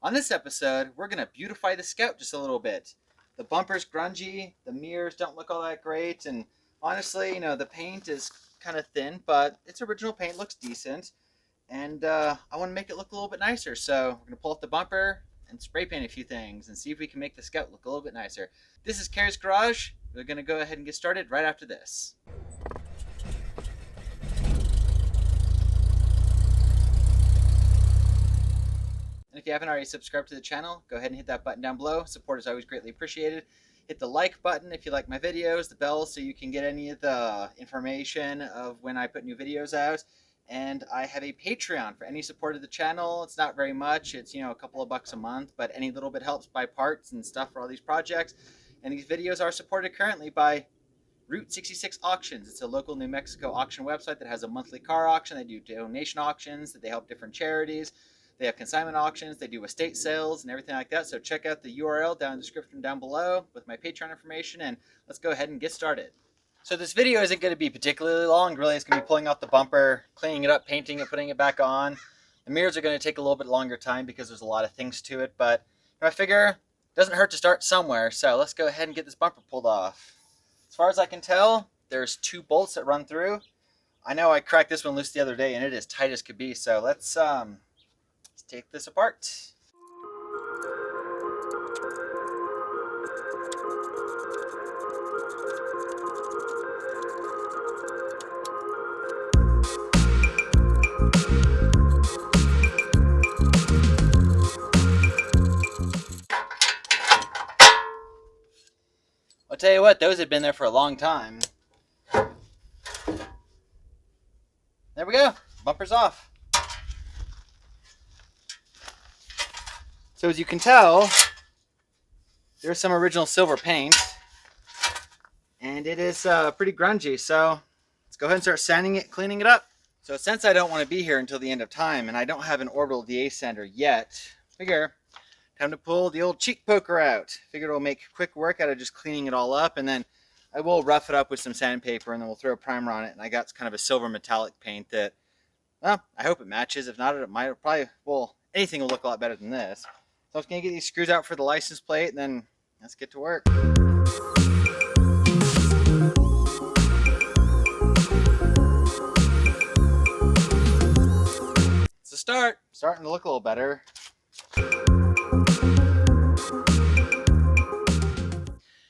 On this episode, we're going to beautify the Scout just a little bit. The bumper's grungy, the mirrors don't look all that great, and honestly, the paint is kind of thin, but its original paint looks decent, and I want to make it look a little bit nicer, so we're going to pull up the bumper and spray paint a few things and see if we can make the Scout look a little bit nicer. This is Carrie's Garage. We're going to go ahead and get started right after this. And if you haven't already subscribed to the channel, go ahead and hit that button down below. Support is always greatly appreciated. Hit the like button if you like my videos, the bell so you can get any of the information of when I put new videos out. And I have a Patreon for any support of the channel. It's not very much. It's, a couple of bucks a month, but any little bit helps buy parts and stuff for all these projects. And these videos are supported currently by Route 66 Auctions. It's a local New Mexico auction website that has a monthly car auction. They do donation auctions, that they help different charities. They have consignment auctions, they do estate sales and everything like that. So check out the URL down in the description down below with my Patreon information, and let's go ahead and get started. So this video isn't going to be particularly long. Really, it's going to be pulling off the bumper, cleaning it up, painting it, putting it back on. The mirrors are going to take a little bit longer time because there's a lot of things to it, but I figure it doesn't hurt to start somewhere. So let's go ahead and get this bumper pulled off. As far as I can tell, there's 2 bolts that run through. I know I cracked this one loose the other day and it is tight as could be, so let's take this apart. I'll tell you what, those had been there for a long time. There we go, bumper's off. So as you can tell, there's some original silver paint, and it is pretty grungy, so let's go ahead and start sanding it, cleaning it up. So since I don't want to be here until the end of time, and I don't have an orbital DA sander yet, figure time to pull the old cheek poker out. Figured it'll make quick work out of just cleaning it all up, and then I will rough it up with some sandpaper, and then we'll throw a primer on it, and I got kind of a silver metallic paint that, well, I hope it matches. If not, it might probably, well, anything will look a lot better than this. So I'm just going to get these screws out for the license plate, and then let's get to work. It's a start. Starting to look a little better.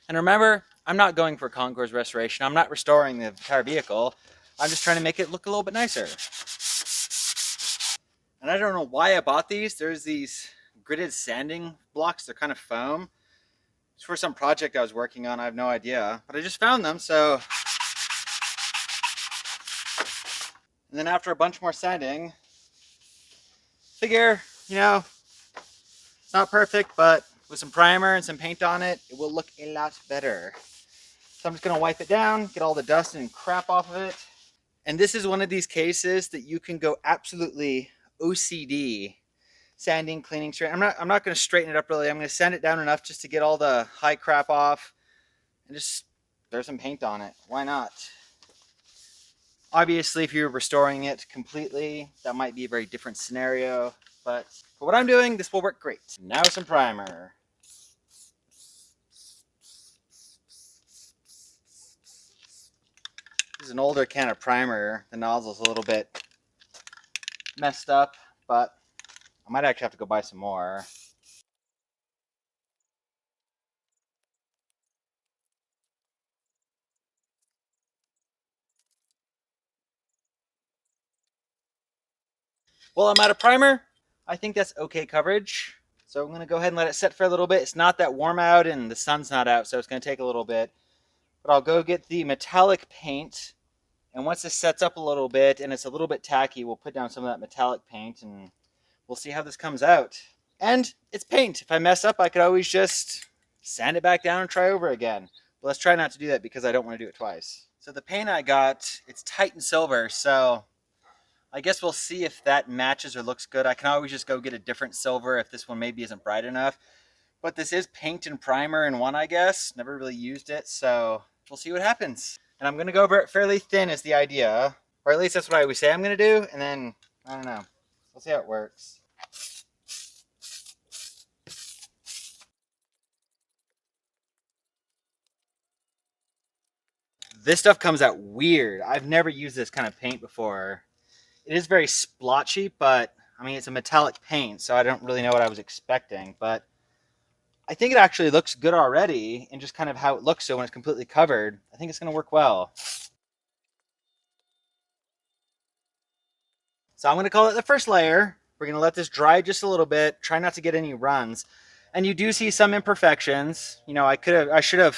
And remember, I'm not going for concours restoration. I'm not restoring the entire vehicle. I'm just trying to make it look a little bit nicer. And I don't know why I bought these. There's these gridded sanding blocks. They're kind of foam. It's for some project I was working on. I have no idea, but I just found them. So, and then after a bunch more sanding, figure, it's not perfect, but with some primer and some paint on it, it will look a lot better. So I'm just going to wipe it down, get all the dust and crap off of it. And this is one of these cases that you can go absolutely OCD. Sanding, cleaning, straight. I'm not going to straighten it up really. I'm going to sand it down enough just to get all the high crap off and just throw some paint on it. Why not? Obviously, if you're restoring it completely, that might be a very different scenario. But for what I'm doing, this will work great. Now some primer. This is an older can of primer. The nozzle's a little bit messed up, but I might actually have to go buy some more. Well, I'm out of primer. I think that's okay coverage. So I'm going to go ahead and let it set for a little bit. It's not that warm out and the sun's not out, so it's going to take a little bit. But I'll go get the metallic paint. And once this sets up a little bit and it's a little bit tacky, we'll put down some of that metallic paint and we'll see how this comes out. And it's paint. If I mess up, I could always just sand it back down and try over again. But let's try not to do that because I don't want to do it twice. So the paint I got, it's Titan Silver, so I guess we'll see if that matches or looks good. I can always just go get a different silver if this one maybe isn't bright enough. But this is paint and primer in one, I guess. Never really used it, so we'll see what happens. And I'm going to go over it fairly thin is the idea. Or at least that's what I always say I'm going to do. And then, I don't know. We'll see how it works. This stuff comes out weird. I've never used this kind of paint before. It is very splotchy, but I mean, it's a metallic paint, so I don't really know what I was expecting. But I think it actually looks good already, and just kind of how it looks so when it's completely covered, I think it's going to work well. So I'm going to call it the first layer. We're going to let this dry just a little bit. Try not to get any runs. And you do see some imperfections. You know, I should have,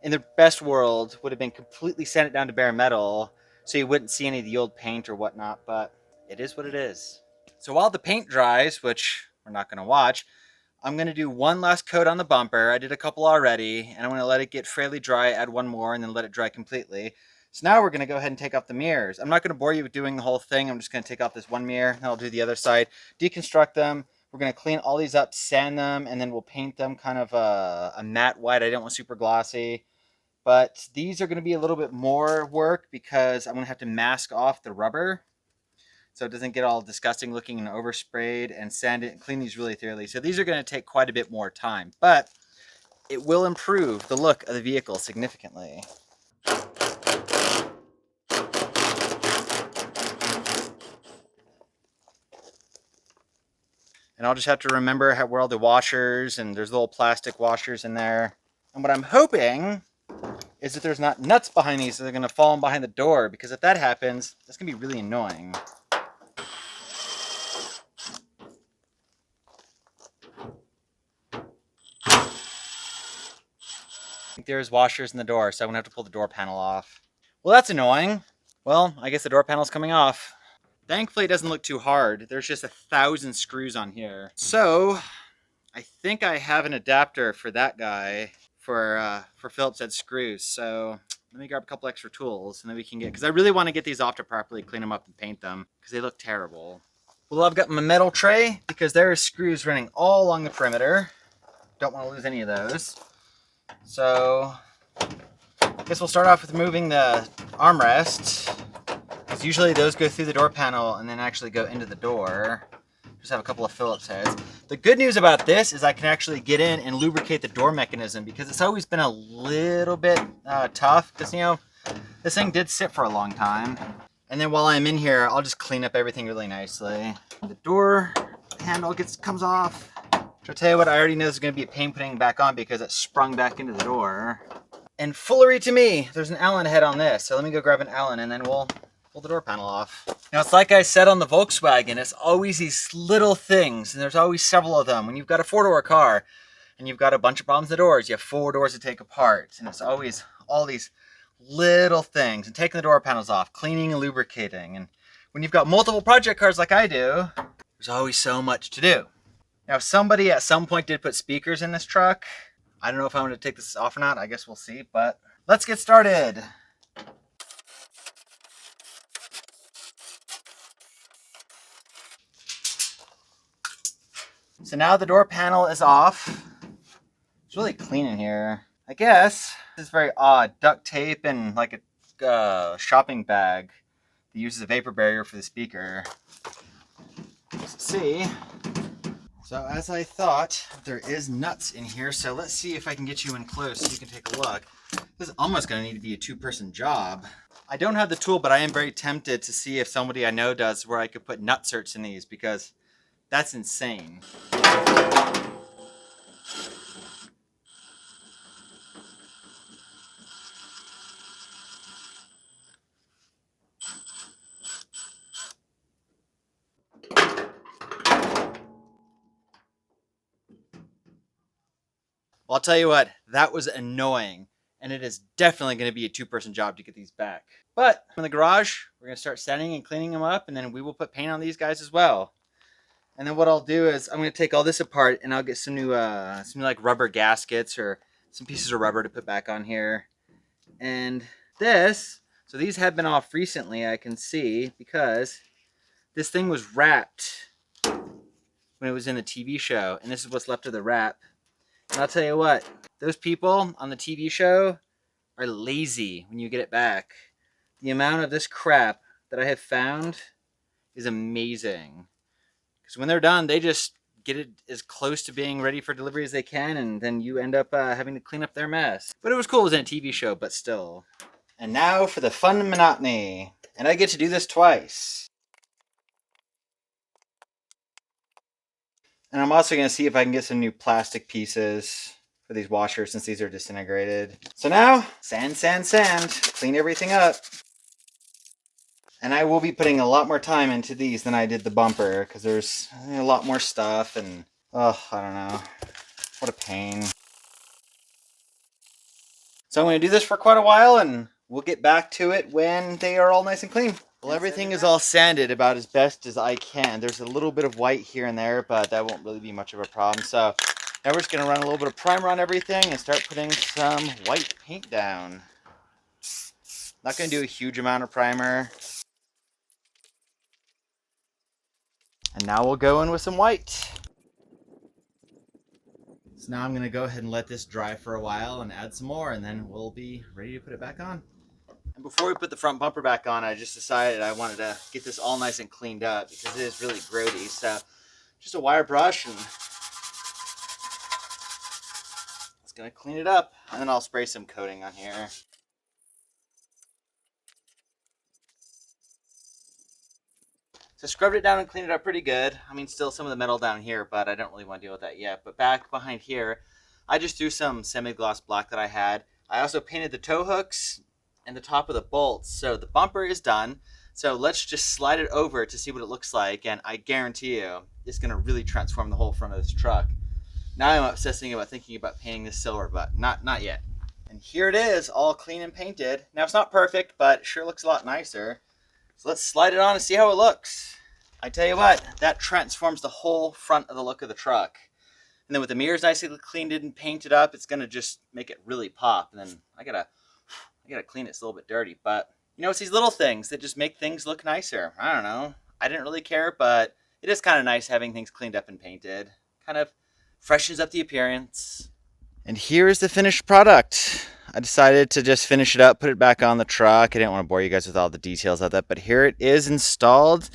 in the best world, would have been completely sand it down to bare metal so you wouldn't see any of the old paint or whatnot, but it is what it is. So while the paint dries, which we're not going to watch, I'm going to do one last coat on the bumper. I did a couple already, and I'm going to let it get fairly dry, add one more, and then let it dry completely. So now we're going to go ahead and take off the mirrors. I'm not going to bore you with doing the whole thing. I'm just going to take off this one mirror, and I'll do the other side, deconstruct them. We're going to clean all these up, sand them, and then we'll paint them kind of a matte white. I don't want super glossy. But these are going to be a little bit more work because I'm going to have to mask off the rubber so it doesn't get all disgusting looking and oversprayed, and sand it and clean these really thoroughly. So these are going to take quite a bit more time, but it will improve the look of the vehicle significantly. And I'll just have to remember where all the washers, and there's little plastic washers in there. And what I'm hoping is that there's not nuts behind these that are going to fall in behind the door, because if that happens, that's going to be really annoying. There's washers in the door, so I'm going to have to pull the door panel off. Well, that's annoying. Well, I guess the door panel's coming off. Thankfully, it doesn't look too hard. There's just 1,000 screws on here. So, I think I have an adapter for that guy for Phillips head screws. So, let me grab a couple extra tools, and then we can get, because I really want to get these off to properly clean them up and paint them, because they look terrible. Well, I've got my metal tray, because there are screws running all along the perimeter. Don't want to lose any of those. So, I guess we'll start off with removing the armrest, because usually those go through the door panel and then actually go into the door. Just have a couple of Phillips heads. The good news about this is I can actually get in and lubricate the door mechanism, because it's always been a little bit tough, because, you know, this thing did sit for a long time. And then while I'm in here, I'll just clean up everything really nicely. The door handle comes off. Which I'll tell you what, I already know this is going to be a pain putting back on because it sprung back into the door. And foolery to me, there's an Allen head on this. So let me go grab an Allen and then we'll pull the door panel off. Now, it's like I said on the Volkswagen, it's always these little things, and there's always several of them. When you've got a four-door car and you've got a bunch of problems with the doors, you have 4 doors to take apart. And it's always all these little things. And taking the door panels off, cleaning and lubricating. And when you've got multiple project cars like I do, there's always so much to do. Now, somebody at some point did put speakers in this truck. I don't know if I'm going to take this off or not. I guess we'll see, but let's get started. So now the door panel is off. It's really clean in here. I guess this is very odd. Duct tape and like a shopping bag that uses a vapor barrier for the speaker. Let's see. So as I thought, there is nuts in here. So let's see if I can get you in close so you can take a look. This is almost going to need to be a 2-person job. I don't have the tool, but I am very tempted to see if somebody I know does, where I could put nut certs in these, because that's insane. Well, I'll tell you what, that was annoying. And it is definitely going to be a 2-person job to get these back. But in the garage, we're going to start sanding and cleaning them up, and then we will put paint on these guys as well. And then what I'll do is I'm going to take all this apart, and I'll get some new like rubber gaskets or some pieces of rubber to put back on here. And this, so these have been off recently, I can see, because this thing was wrapped when it was in the TV show, and this is what's left of the wrap. And I'll tell you what, those people on the TV show are lazy when you get it back. The amount of this crap that I have found is amazing. Because when they're done, they just get it as close to being ready for delivery as they can, and then you end up having to clean up their mess. But it was cool, it was in a TV show, but still. And now for the fun monotony. And I get to do this twice. And I'm also going to see if I can get some new plastic pieces for these washers since these are disintegrated. So now, sand, sand, sand. Clean everything up. And I will be putting a lot more time into these than I did the bumper because there's a lot more stuff and, oh, I don't know. What a pain. So I'm going to do this for quite a while and we'll get back to it when they are all nice and clean. Well, everything is all sanded about as best as I can. There's a little bit of white here and there, but that won't really be much of a problem. So now we're just going to run a little bit of primer on everything and start putting some white paint down. Not going to do a huge amount of primer. And now we'll go in with some white. So now I'm going to go ahead and let this dry for a while and add some more, and then we'll be ready to put it back on. And before we put the front bumper back on, I just decided I wanted to get this all nice and cleaned up because it is really grody. So just a wire brush and it's going to clean it up, and then I'll spray some coating on here. So scrubbed it down and cleaned it up pretty good. I mean, still some of the metal down here, but I don't really want to deal with that yet. But back behind here, I just threw some semi-gloss black that I had. I also painted the tow hooks and the top of the bolts. So the bumper is done. So let's just slide it over to see what it looks like. And I guarantee you, it's going to really transform the whole front of this truck. Now I'm obsessing about thinking about painting this silver, but not yet. And here it is, all clean and painted. Now it's not perfect, but it sure looks a lot nicer. So let's slide it on and see how it looks. I tell you what, that transforms the whole front of the look of the truck. And then with the mirrors nicely cleaned and painted up, it's gonna just make it really pop. And then I gotta clean it, it's a little bit dirty. But you know, it's these little things that just make things look nicer. I don't know. I didn't really care, but it is kind of nice having things cleaned up and painted. Kind of freshens up the appearance. And here is the finished product. I decided to just finish it up, put it back on the truck. I didn't want to bore you guys with all the details of that, but here it is installed.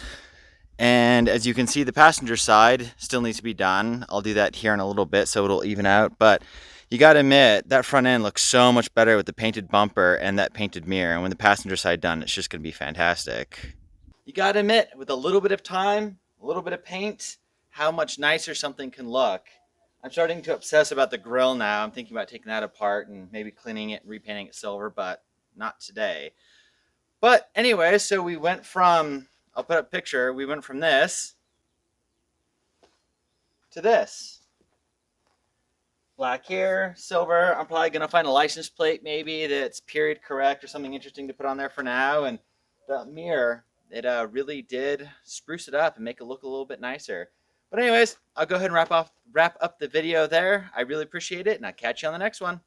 And as you can see, the passenger side still needs to be done. I'll do that here in a little bit so it'll even out. But you got to admit, that front end looks so much better with the painted bumper and that painted mirror. And when the passenger side done, it's just going to be fantastic. You got to admit, with a little bit of time, a little bit of paint, how much nicer something can look. I'm starting to obsess about the grill now. I'm thinking about taking that apart and maybe cleaning it and repainting it silver, but not today. But anyway, so we went from, I'll put up a picture, we went from this to this. Black here, silver. I'm probably going to find a license plate maybe that's period correct or something interesting to put on there for now. And the mirror, it really did spruce it up and make it look a little bit nicer. But anyways, I'll go ahead and wrap up the video there. I really appreciate it, and I'll catch you on the next one.